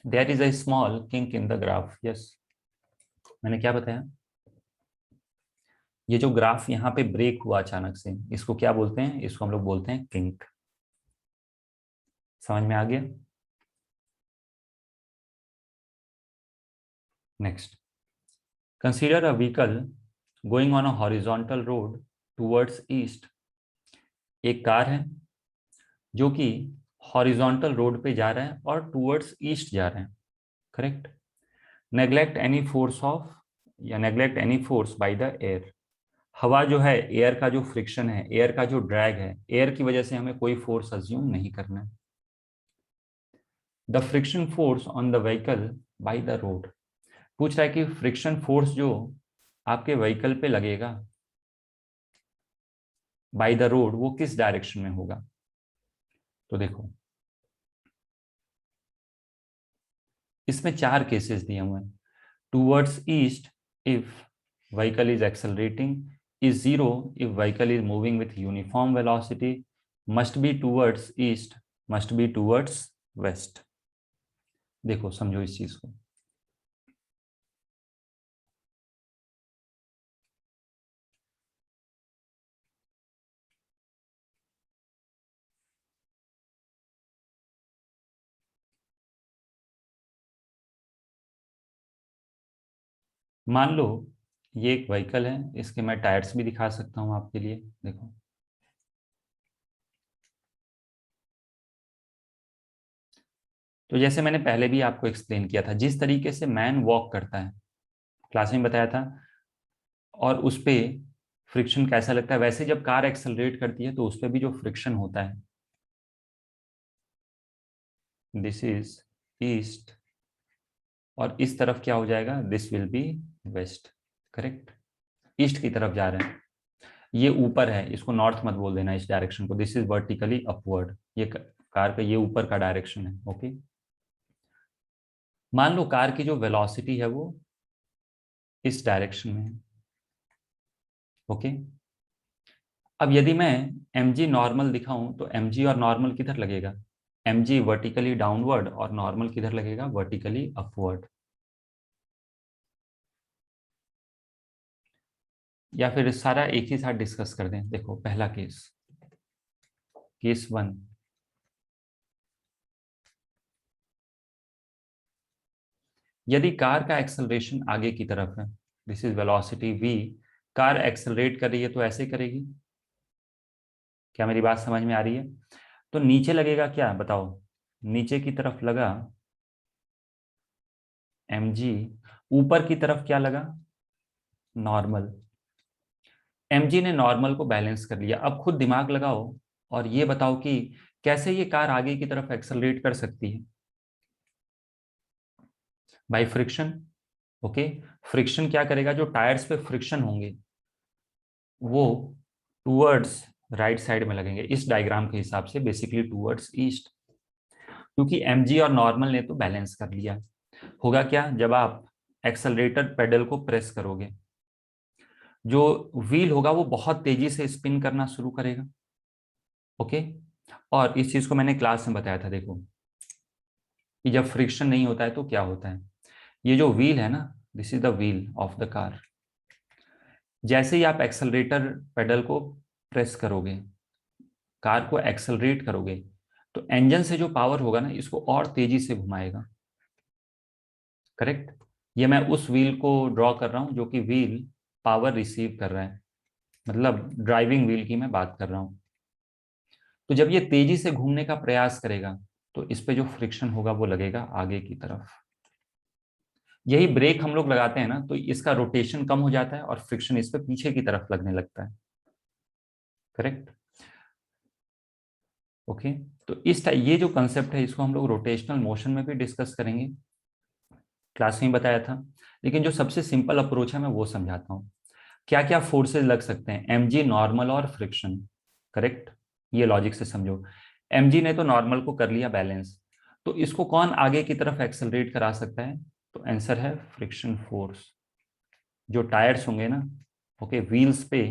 There is a small kink in the graph. Yes, मैंने क्या बताया, ये जो ग्राफ यहाँ पे ब्रेक हुआ अचानक से, इसको क्या बोलते हैं, इसको हम लोग बोलते हैं किंक। समझ में आ गया। Next, consider a vehicle going on a horizontal road towards east. एक कार है जो कि हॉरिजॉन्टल रोड पे जा रहा है और टुवर्ड्स ईस्ट जा रहे हैं। Correct. Neglect any force off, या neglect any force by the air. हवा जो है, एयर का जो फ्रिक्शन है, एयर का जो ड्रैग है, एयर की वजह से हमें कोई फोर्स अज्यूम नहीं करना है। The friction force on the vehicle by the road. पूछ रहा है कि फ्रिक्शन फोर्स जो आपके व्हीकल पे लगेगा बाय द रोड, वो किस डायरेक्शन में होगा। तो देखो इसमें 4 केसेस दिए हुए हैं। Towards east if vehicle is accelerating, is 0 if vehicle is moving with uniform velocity, must be towards east, must be towards west। देखो समझो इस चीज को। मान लो ये एक व्हीकल है, इसके मैं टायर्स भी दिखा सकता हूं आपके लिए। देखो तो जैसे मैंने पहले भी आपको एक्सप्लेन किया था, जिस तरीके से मैन वॉक करता है, क्लास में बताया था, और उस पे फ्रिक्शन कैसा लगता है, वैसे जब कार एक्सेलरेट करती है तो उस पर भी जो फ्रिक्शन होता है, दिस इज ईस्ट, और इस तरफ क्या हो जाएगा, this will be west. Correct, east की तरफ जा रहे हैं। ये ऊपर है, इसको नॉर्थ मत बोल देना इस डायरेक्शन को, दिस इज वर्टिकली अपवर्ड। ये कार का ये ऊपर का डायरेक्शन है। ओके, मान लो कार की जो वेलोसिटी है वो इस डायरेक्शन में है। ओके, अब यदि मैं mg नॉर्मल दिखाऊं तो mg और नॉर्मल किधर लगेगा, mg वर्टिकली डाउनवर्ड और नॉर्मल किधर लगेगा, वर्टिकली अपवर्ड। या फिर सारा एक ही साथ डिस्कस कर दें। देखो पहला केस, केस 1, यदि कार का एक्सेलरेशन आगे की तरफ है, this is velocity v, car accelerate कर रही है तो ऐसे करेगी। क्या मेरी बात समझ में आ रही है। तो नीचे लगेगा क्या बताओ, नीचे की तरफ लगा mg, ऊपर की तरफ क्या लगा, नॉर्मल। mg ने नॉर्मल को बैलेंस कर लिया। अब खुद दिमाग लगाओ और ये बताओ कि कैसे ये कार आगे की तरफ एक्सेलरेट कर सकती है। By friction. ओके, फ्रिक्शन क्या करेगा, जो टायर्स पे फ्रिक्शन होंगे वो टूवर्ड्स राइट साइड में लगेंगे, इस डायग्राम के हिसाब से बेसिकली टूवर्ड्स ईस्ट, क्योंकि mg और नॉर्मल ने तो बैलेंस कर लिया। होगा क्या, जब आप एक्सेलरेटर पेडल को प्रेस करोगे, जो व्हील होगा वो बहुत तेजी से स्पिन करना शुरू करेगा। ओके, और इस चीज को मैंने क्लास में बताया था, देखो कि जब फ्रिक्शन नहीं होता है तो क्या होता है। ये जो व्हील है ना, this is the wheel of the car. जैसे ही आप एक्सेलरेटर पेडल को प्रेस करोगे, कार को एक्सेलरेट करोगे, तो इंजन से जो पावर होगा ना, इसको और तेजी से घुमाएगा। करेक्ट। ये मैं उस व्हील को ड्रॉ कर रहा हूं जो कि व्हील पावर रिसीव कर रहा है, मतलब ड्राइविंग व्हील की मैं बात कर रहा हूं। तो जब ये तेजी से घूमने का प्रयास करेगा, तो इस पे जो फ्रिक्शन होगा वो लगेगा आगे की तरफ। यही ब्रेक हम लोग लगाते हैं ना, तो इसका रोटेशन कम हो जाता है और फ्रिक्शन इस पे पीछे की तरफ लगने लगता है। करेक्ट। ओके, तो ये जो कंसेप्ट है इसको हम लोग रोटेशनल मोशन में भी डिस्कस करेंगे, क्लास में बताया था। लेकिन जो सबसे सिंपल अप्रोच है मैं वो समझाता हूँ। क्या क्या फोर्सेस लग सकते हैं, mg, नॉर्मल और फ्रिक्शन। करेक्ट, ये लॉजिक से समझो। mg ने तो नॉर्मल को कर लिया बैलेंस, तो इसको कौन आगे की तरफ एक्सेलरेट करा सकता है, तो आंसर है फ्रिक्शन फोर्स। जो टायर्स होंगे ना, ओके, व्हील्स पे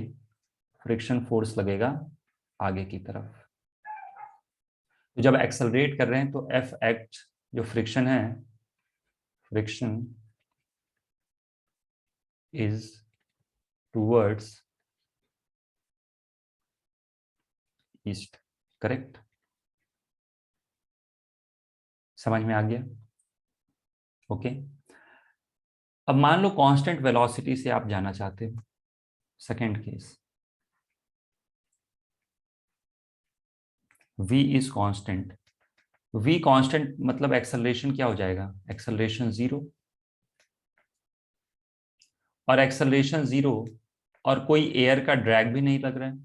फ्रिक्शन फोर्स लगेगा आगे की तरफ। तो जब एक्सेलरेट कर रहे हैं तो एफ एक्ट, जो फ्रिक्शन है, friction is towards east. Correct, समझ में आ गया। ओके, अब मान लो कांस्टेंट वेलोसिटी से आप जाना चाहते हो। Second case, v is constant. v constant मतलब एक्सेलरेशन क्या हो जाएगा, एक्सेलरेशन जीरो। और एक्सेलरेशन जीरो, और कोई एयर का ड्रैग भी नहीं लग रहा है।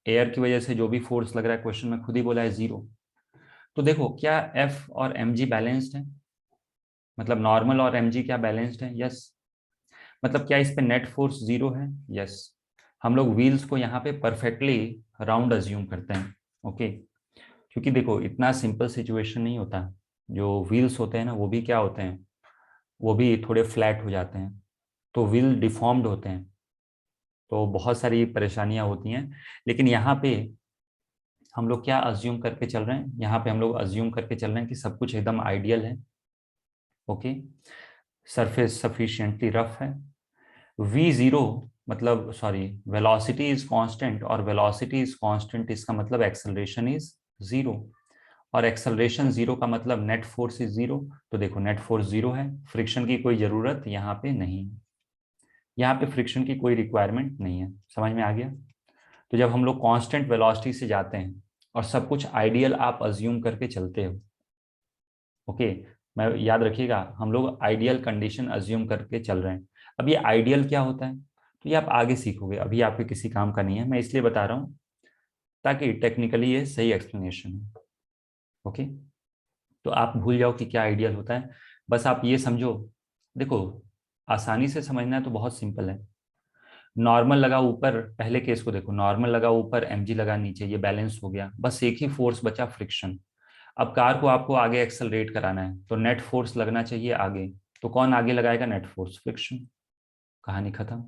एयर की वजह से जो भी फोर्स लग रहा है, क्वेश्चन में खुद ही बोला है जीरो। तो देखो, क्या f और mg बैलेंस्ड है, मतलब नॉर्मल और mg क्या बैलेंस्ड है, यस। मतलब क्या इस पे नेट फोर्स जीरो है, यस। हम लोग व्हील्स को यहाँ पे परफेक्टली राउंड अज्यूम करते हैं। ओके, क्योंकि देखो इतना सिंपल सिचुएशन नहीं होता। जो व्हील्स होते हैं ना, वो भी क्या होते हैं, वो भी थोड़े फ्लैट हो जाते हैं, तो व्हील डिफॉर्म्ड होते हैं, तो बहुत सारी परेशानियां होती हैं। लेकिन यहाँ पे हम लोग क्या अज्यूम करके चल रहे हैं, यहाँ पे हम लोग अज्यूम करके चल रहे हैं कि सब कुछ एकदम आइडियल है। ओके, सरफेस सफिशिएंटली रफ है। वी जीरो मतलब, सॉरी, वेलोसिटी इज कांस्टेंट, और वेलोसिटी इज कांस्टेंट इसका मतलब एक्सेलरेशन इज जीरो, और एक्सेलरेशन जीरो का मतलब नेट फोर्स इज जीरो। तो देखो नेट फोर्स जीरो है, फ्रिक्शन की कोई जरूरत यहाँ पे नहीं है, यहाँ पे फ्रिक्शन की कोई रिक्वायरमेंट नहीं है। समझ में आ गया। तो जब हम लोग कांस्टेंट वेलोसिटी से जाते हैं और सब कुछ आइडियल आप अज्यूम करके चलते हो, ओके, मैं याद रखिएगा, हम लोग आइडियल कंडीशन अज्यूम करके चल रहे हैं। अब ये आइडियल क्या होता है, तो ये आप आगे सीखोगे, अभी आपके किसी काम का नहीं है, मैं इसलिए बता रहा हूँ ताकि टेक्निकली ये सही एक्सप्लेनेशन है। ओके, तो आप भूल जाओ कि क्या आइडियल होता है, बस आप ये समझो। देखो, आसानी से समझना है तो बहुत सिंपल है। नॉर्मल लगा ऊपर, पहले केस को देखो, नॉर्मल लगा ऊपर, mg लगा नीचे, ये बैलेंस हो गया, बस एक ही फोर्स बचा, फ्रिक्शन। अब कार को आपको आगे एक्सेलरेट कराना है, तो नेट फोर्स लगना चाहिए आगे। तो कौन आगे लगाएगा नेट फोर्स, फ्रिक्शन। कहानी खत्म।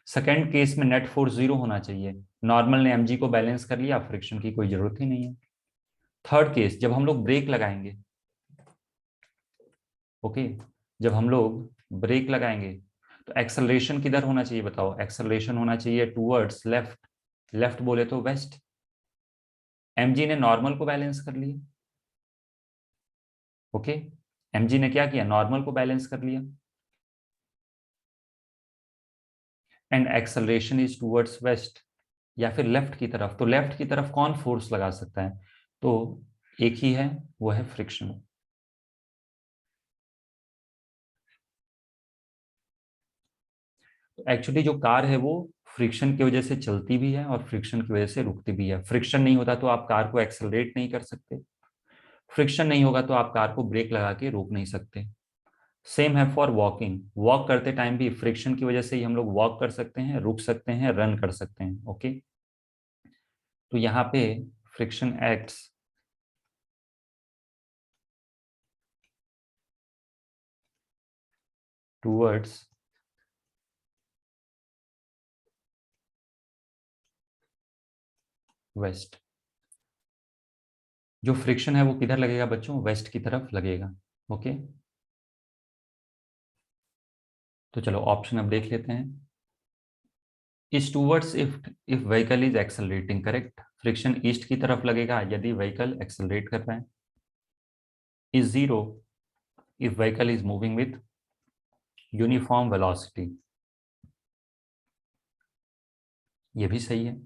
सेकेंड केस में नेट फोर्स जीरो होना चाहिए, नॉर्मल ने mg को बैलेंस कर लिया, फ्रिक्शन की कोई जरूरत ही नहीं है। थर्ड केस, जब हम लोग ब्रेक लगाएंगे, ओके, जब हम लोग ब्रेक लगाएंगे तो एक्सेलरेशन किधर होना चाहिए बताओ, एक्सेलरेशन होना चाहिए टूवर्ड्स लेफ्ट। लेफ्ट बोले तो वेस्ट। mg ने नॉर्मल को बैलेंस कर लिया। ओके, mg ने क्या किया, नॉर्मल को बैलेंस कर लिया, and acceleration is towards west, या फिर लेफ्ट की तरफ। तो लेफ्ट की तरफ कौन फोर्स लगा सकता है, तो एक ही है, वो है फ्रिक्शन। तो एक्चुअली जो कार है वो फ्रिक्शन की वजह से चलती भी है और फ्रिक्शन की वजह से रुकती भी है। फ्रिक्शन नहीं होता तो आप कार को एक्सेलरेट नहीं कर सकते, फ्रिक्शन नहीं होगा तो आप कार को ब्रेक लगा के रोक नहीं सकते। सेम है फॉर वॉकिंग, वॉक करते टाइम भी फ्रिक्शन की वजह से ही हम लोग वॉक कर सकते हैं, रुक सकते हैं, रन कर सकते हैं। ओके, तो यहाँ पे फ्रिक्शन एक्ट्स टूवर्ड्स वेस्ट। जो फ्रिक्शन है वो किधर लगेगा बच्चों? वेस्ट की तरफ लगेगा। ओके, तो चलो ऑप्शन अब देख लेते हैं। Is towards if vehicle is accelerating, correct. Friction east की तरफ लगेगा यदि व्हीकल एक्सेलरेट कर रहा है। Is zero if vehicle is moving with uniform velocity, ये भी सही है।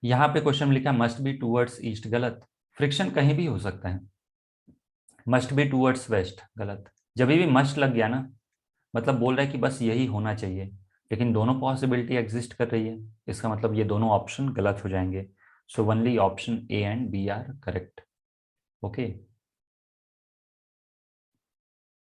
यहाँ पे क्वेश्चन में लिखा मस्ट बी टूवर्ड्स ईस्ट, गलत। फ्रिक्शन कहीं भी हो सकता है। मस्ट बी टूवर्ड्स वेस्ट, गलत। जब भी मस्ट लग गया ना, मतलब बोल रहा है कि बस यही होना चाहिए, लेकिन दोनों पॉसिबिलिटी एग्जिस्ट कर रही है, इसका मतलब ये दोनों ऑप्शन गलत हो जाएंगे। So only option A and B are correct. Okay.